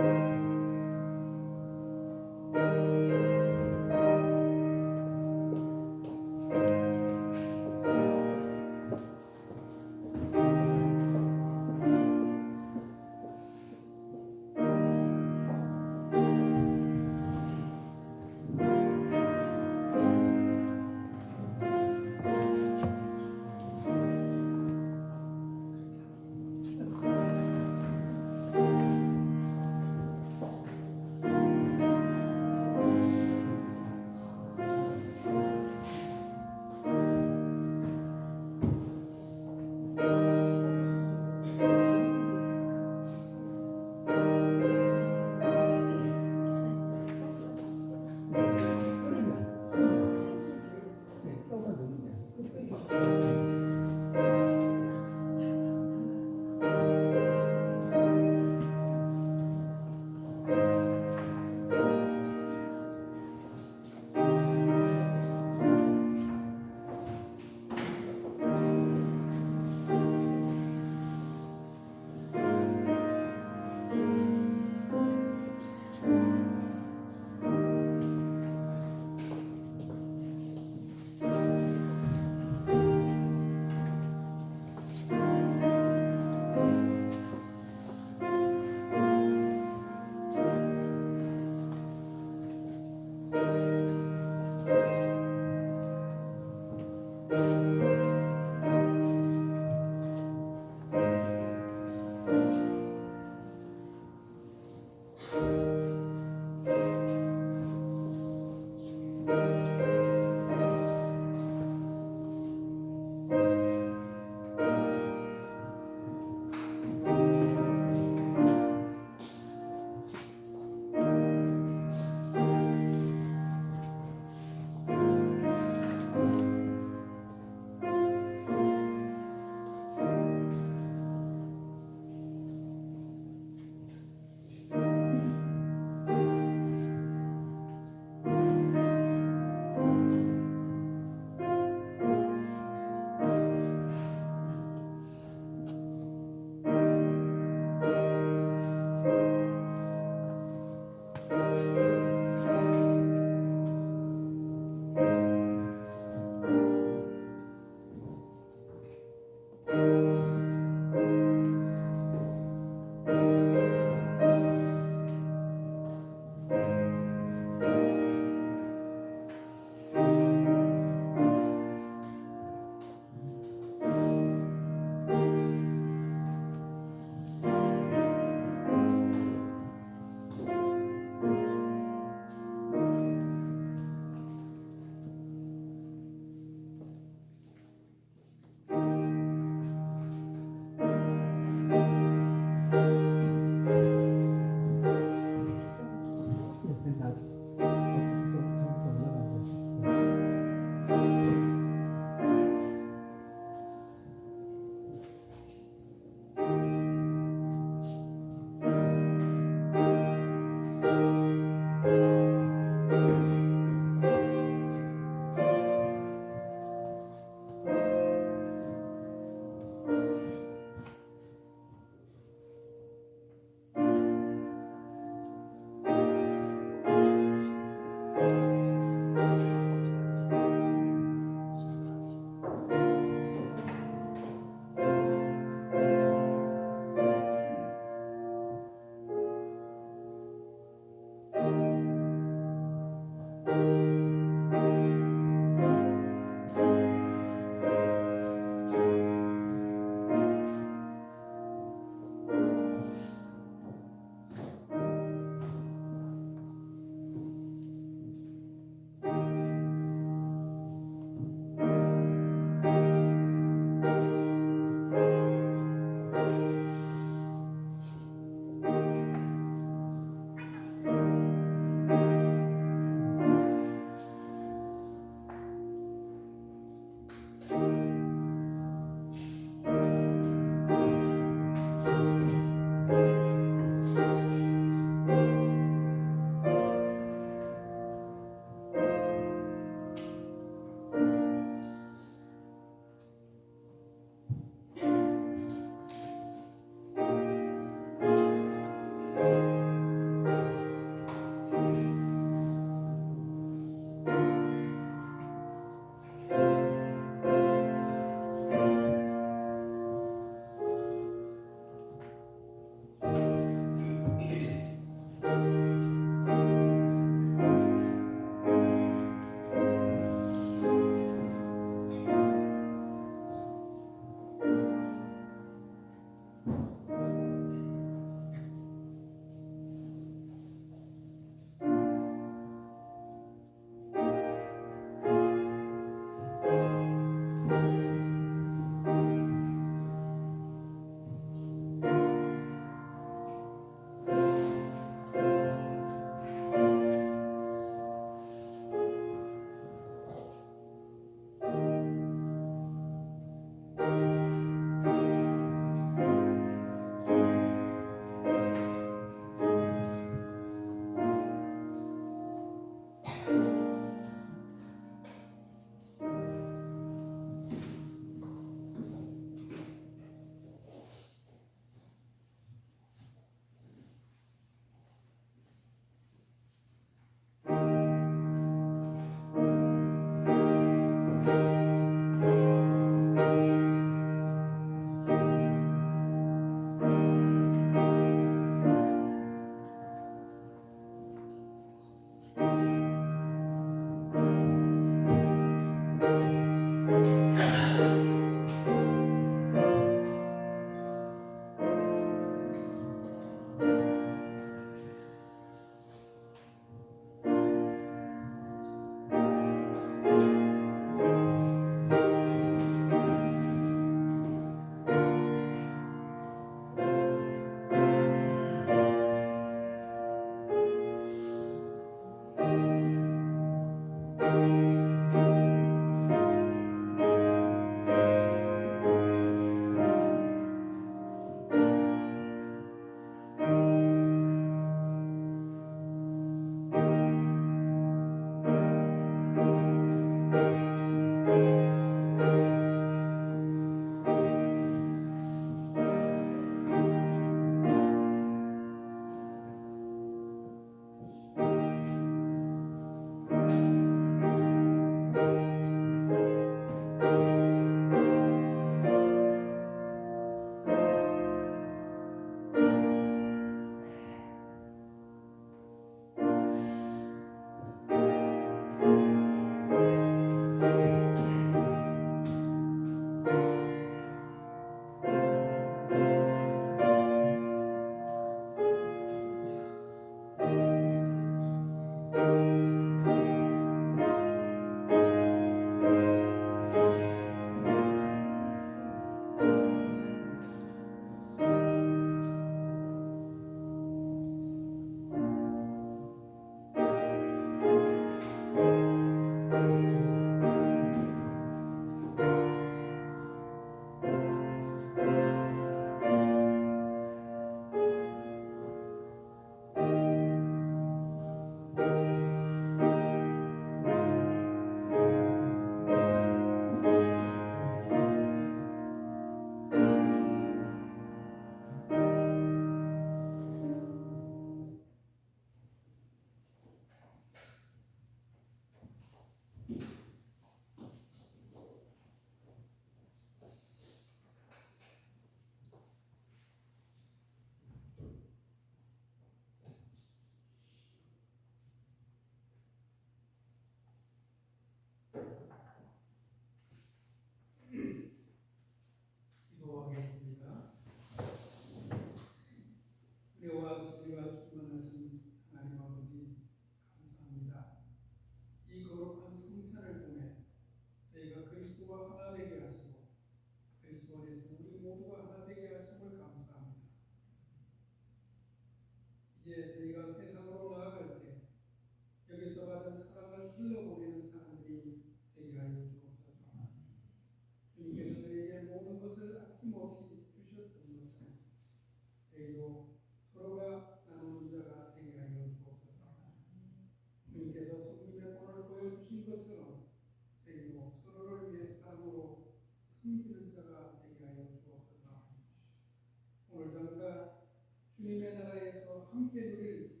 주님의 나라에서 함께 누릴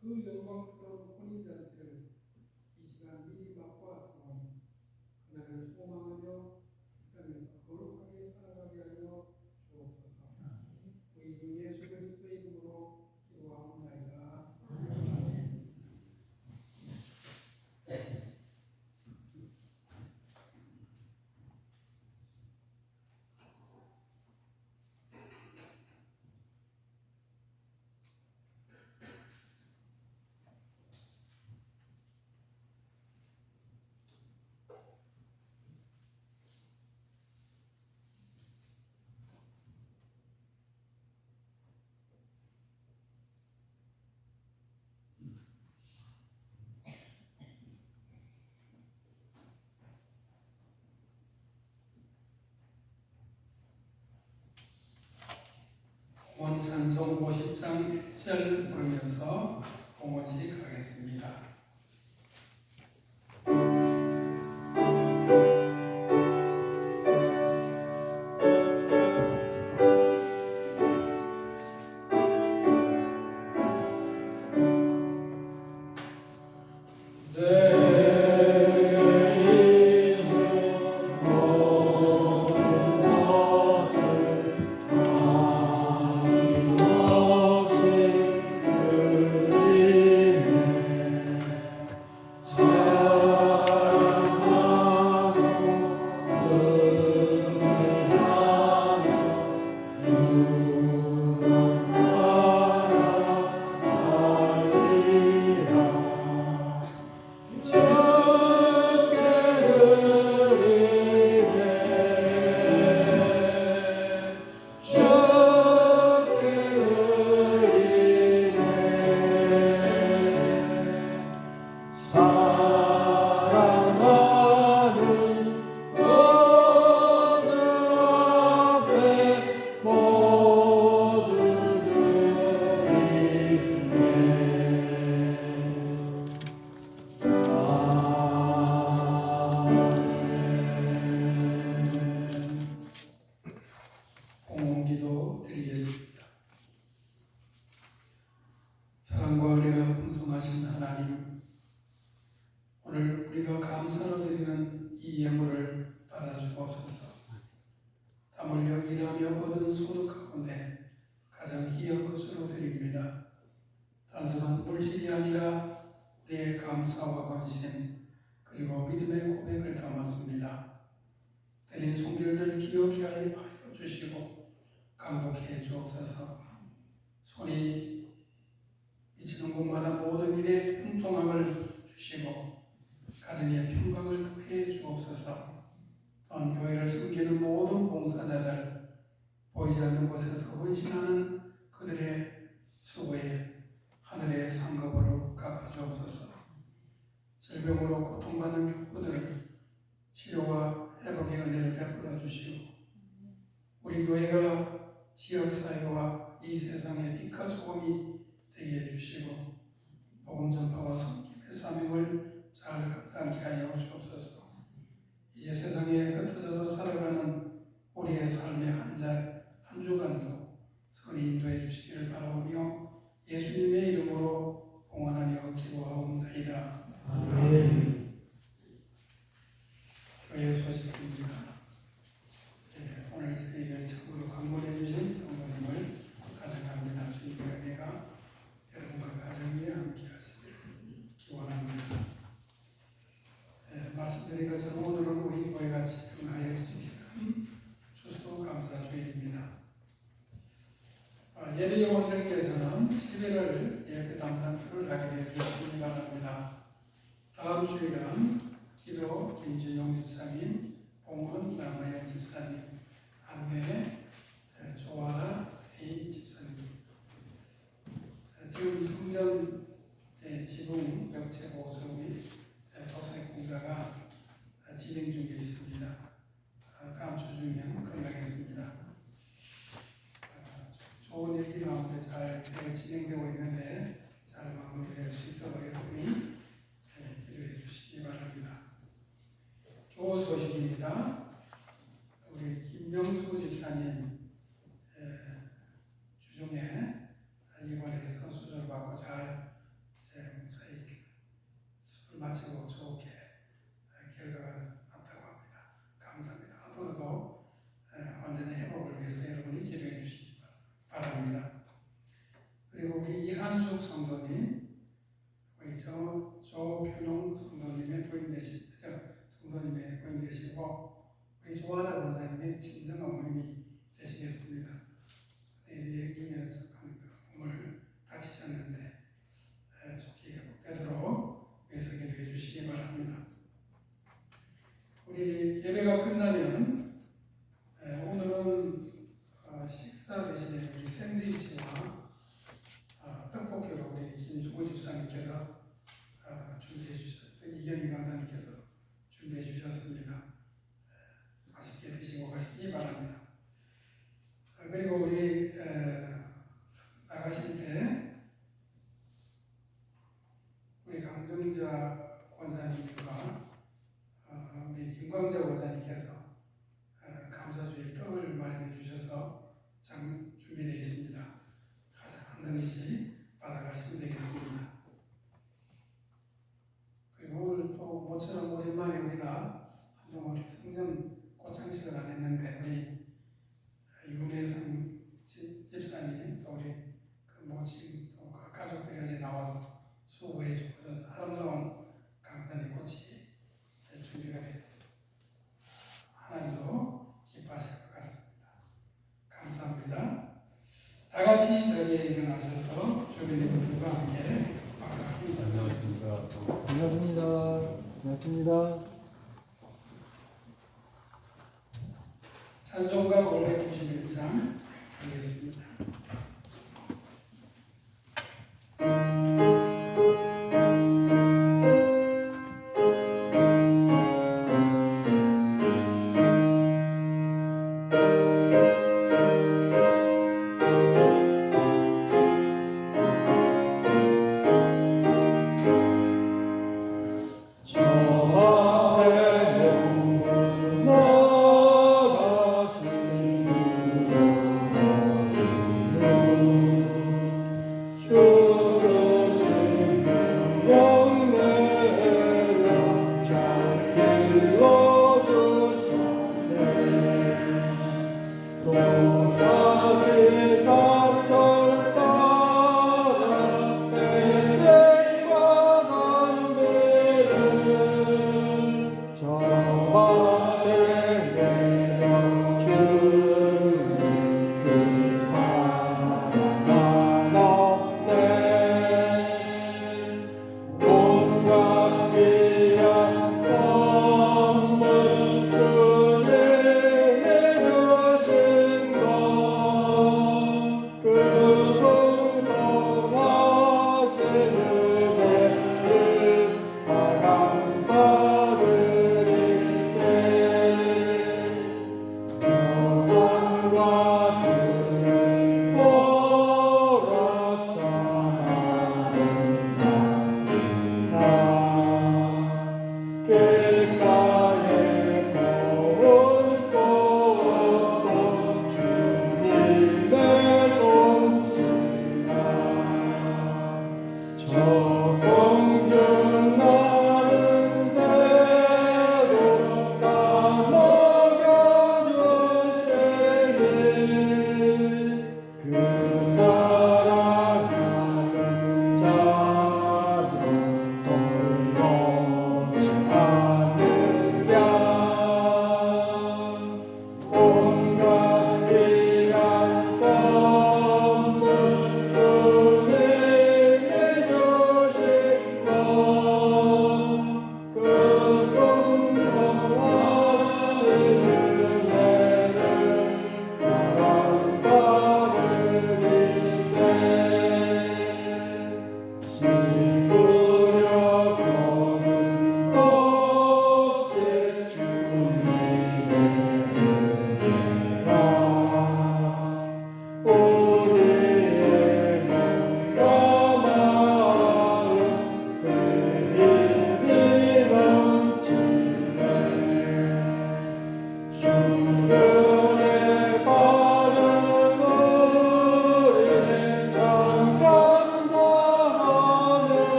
그 영광스러운 혼인잔치를 이 시간 미리 맛보았으니 그날을 소망하며 이 땅에서 거룩하게 살아가게 하여 주옵소서. 우리 주 예수 그리스도의 이름으로 기도하옵나이다. 원 찬송 50장 1절 부르면서 봉헌식 하겠습니다. 사랑과 은혜가 풍성하신 하나님, 오늘 우리가 감사로 드리는 이 예물을 받아주옵소서. 땀 흘려 일하며 얻은 소득 가운데 가장 귀한 것으로 드립니다. 단순한 물질이 아니라 우리의 감사와 헌신 그리고 믿음의 고백을 담았습니다. 드린 손길들 기억해 하여 주시고 강복해 주옵소서. 손이 미치는 곳마다 모든 일에 형통함을 주시고 가정의 평강을 더해 주옵소서. 또한 교회를 섬기는 모든 봉사자들, 보이지 않는 곳에서 헌신하는 그들의 수고에 하늘의 상급으로 갚아 주옵소서. 질병으로 고통받는 교우들 치료와 회복의 은혜를 베풀어 주시고 우리 교회가 지역사회와 이 세상의 빛과 소금이 되게 해주시고 복음 전파와 섬김의 사명을 잘 감당케 하여 주옵소서. 이제 세상에 흩어져서 살아가는 우리의 삶의 한 주간도 선히 인도해 주시기를 바라오며 예수님의 이름으로 봉헌하며 기도하옵나이다. 아멘. 교회 소식입니다. 오늘 저희에게 참으로 방문해 주신 성도님을 간증합니다. 주님의 은혜가 여러분과 가정 위에 함께 하시기를 기원합니다. 말씀드린 것처럼 오늘은 우리 교회가 지정하여 주시는 추수감사주일입니다. 예배 요원들께서는 11월 예배 담당표를 확인해 주시기 바랍니다. 다음 주일은 기도 김진용 집사님, 봉헌 남아영 집사님, 안내 조아라 A 집사님. 지금 성전 지붕 벽체 보수 및 도색 공사가 진행 중에 있습니다. 다음 주 중에는 끝나겠습니다. 좋은 일기 가운데 잘 진행되고 있는데 잘 마무리될 수 있도록 여러분이 기도해 주시기 바랍니다. 교우 소식입니다. 우리 김명수 집사님 주중에 조현숙 성도님, 우리 조균홍 성도님의 부인 되시고 우리 조아라 원사님의 친정 어머님이 되시겠습니다. 여행 중에 몸을 다치셨는데 속히 회복되도록 위해서 기도해 주시기 바랍니다. 우리 예배가 끝나면 오늘은 식사 대신에 우리 샌드위치와 떡볶이로 우리 김종호 집사님께서 준비해 주셨던 이경미 강사님께서 준비해 주셨습니다. 맛있게 드시고 가시기 바랍니다. 그리고 우리 나가실 때 우리 강정자 권사님과 우리 김광자 권사님께서 감사주일 떡을 마련해 주셔서 준비되어 있습니다. 가장 한 등씩 받아가시면 되겠습니다. 그리고 오늘 또 모처럼 오랜만에 우리가 한동안 우리 성전 꽃창식을 안 했는데 우리 윤혜성 집사님 또 우리 그 모친 또 그 가족들이 어제 나와서 수고해 주셔서 아름다운 강단의 꽃이 준비가 되었습니다. 하나님도 기뻐하실 것 같습니다. 감사합니다. 다 같이 자리에 일어나셔서 주변의 분들과 함께 반갑게 인사드리겠습니다. 반갑습니다. 반갑습니다. 찬송가 591장 하겠습니다. 나가시는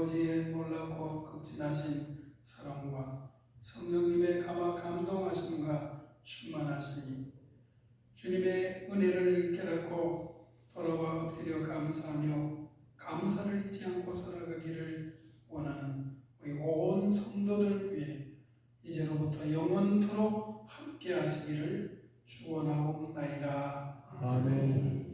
아버지의 놀랍고 극진하신 사랑과 성령님의 감동하심과 충만하시니 주님의 은혜를 깨닫고 돌아와 엎드려 감사하며 감사를 잊지 않고 살아가기를 원하는 우리 온 성도들 위해 이제로부터 영원토록 함께 하시기를 축원하옵나이다. 아멘.